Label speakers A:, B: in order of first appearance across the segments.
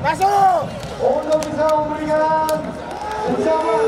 A: Masuk untuk bisa memberikan ucapan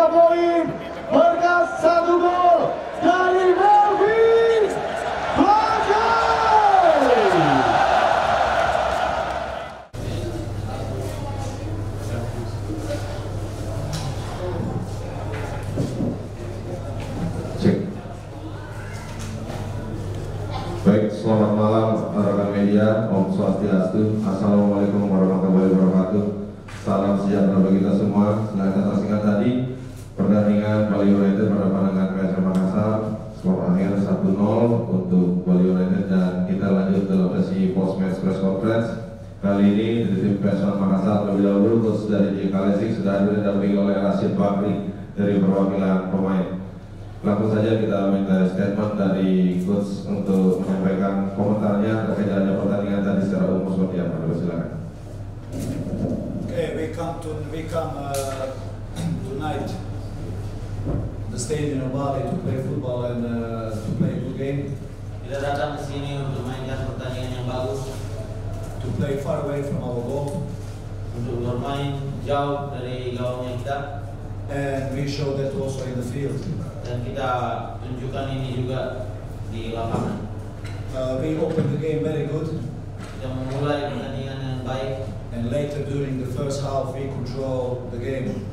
A: poin berkat 1 gol dari Melvin Bajai.
B: Cek. Baik, selamat malam rekan media. Om Swastiastu. Assalamualaikum warahmatullahi wabarakatuh. Salam sejahtera bagi kita semua. Sengaja saksikan tadi pertandingan Bali United berhadapan dengan PSM Makassar. Skor akhir 1-0 untuk Bali United, dan kita lanjut ke sesi post match press conference. Kali ini dari tim PSM Makassar terlebih dahulu, terus dari J. Kalesik sudah didampingi oleh Rashid Bakri dari perwakilan pemain. Langsung saja kita minta statement dari coach untuk menyampaikan komentarnya terkait jalannya pertandingan tadi secara umum seperti apa. Silakan.
C: Okay, we come tonight the stadium of Bali to play football and to play a good game.
D: Kita datang ke sini untuk mainkan pertandingan yang bagus,
C: To play far away from our goal,
D: untuk bermain jauh dari gawangnya kita,
C: and we show that also in the field.
D: dan kita tunjukkan ini juga di lapangan.
C: We opened the game very good,
D: Kita memulai pertandingan yang baik,
C: and later during the first half we control the game.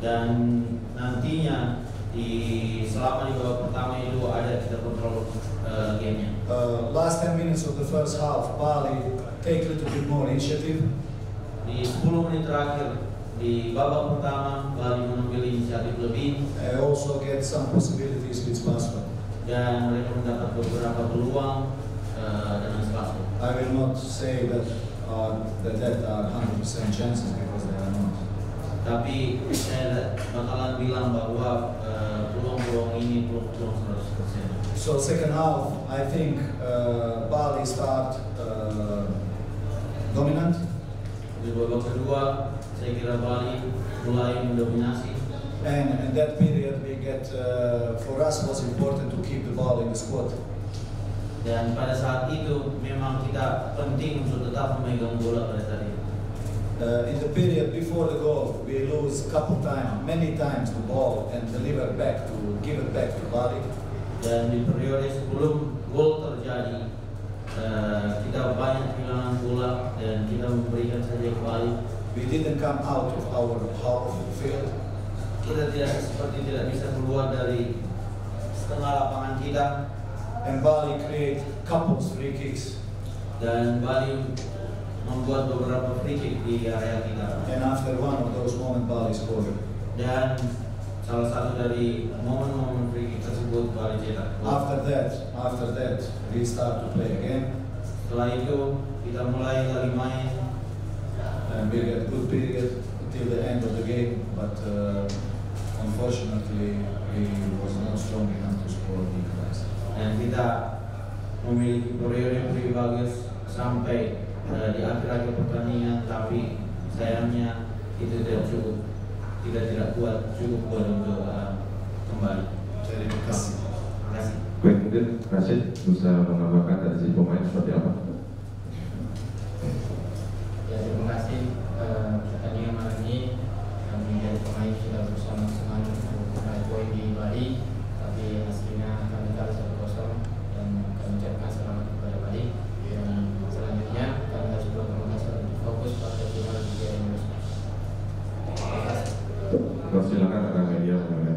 D: dan nantinya selama di babak pertama itu ada kita kontrol gamenya.
C: Last 10 minutes of the first half, Bali take a little bit more initiative,
D: Di 10 menit terakhir di babak pertama, Bali mengambil inisiatif lebih,
C: and also get some possibilities with Basel.
D: dan mereka mendapat beberapa peluang dengan Spaso.
C: I will not say that are 100% chances, because they are not.
D: Tapi saya bakalan bilang bahwa peluang-peluang ini peluang 100%.
C: So second half, I think Bali start dominant,
D: Di babak kedua, saya kira Bali mulai mendominasi,
C: and in that period we get for us was important to keep the ball in the squad.
D: dan pada saat itu memang kita penting untuk tetap memegang bola pada saat itu.
C: In the period before the goal, we lose many times the ball and give it back to Bali.
D: Dan di periode sebelum gol terjadi, kita banyak kehilangan bola dan kita memberikan saja ke Bali.
C: We didn't come out of our half of the field.
D: Kita tidak bisa keluar dari setengah lapangan kita,
C: And Bali create couples free kicks.
D: dan Bali membuat beberapa free kick di area kita.
C: And after one of those moments, Bali scored.
D: Dan salah satu dari momen-momen free kick tersebut Bali cetak gol.
C: After that, we start to play again,
D: Setelah itu kita mulai kali main,
C: and we get good period till the end of the game. But unfortunately, we was not strong enough to score the equalizer.
D: dan kita memiliki periode bagus sampai di akhir-akhir pertandingan, tapi sayangnya itu tidak cukup, tidak kuat untuk kembali.
C: Terima kasih.
D: Terima kasih.
B: Baik, mungkin Rashid bisa menambahkan dari sisi pemain seperti apa?
E: Ya, terima kasih. Pertandingan malam ini kami dari pemain sudah berusaha maksimal untuk meraih poin di Bali, tapi hasilnya kami kalah 1-0, dan kami ucapkan selamat kepada Bali. Dan selanjutnya kami harus pulang ke Makassar untuk fokus pada final Liga Indonesia. Terima kasih.
B: Silakan rekan media mengenai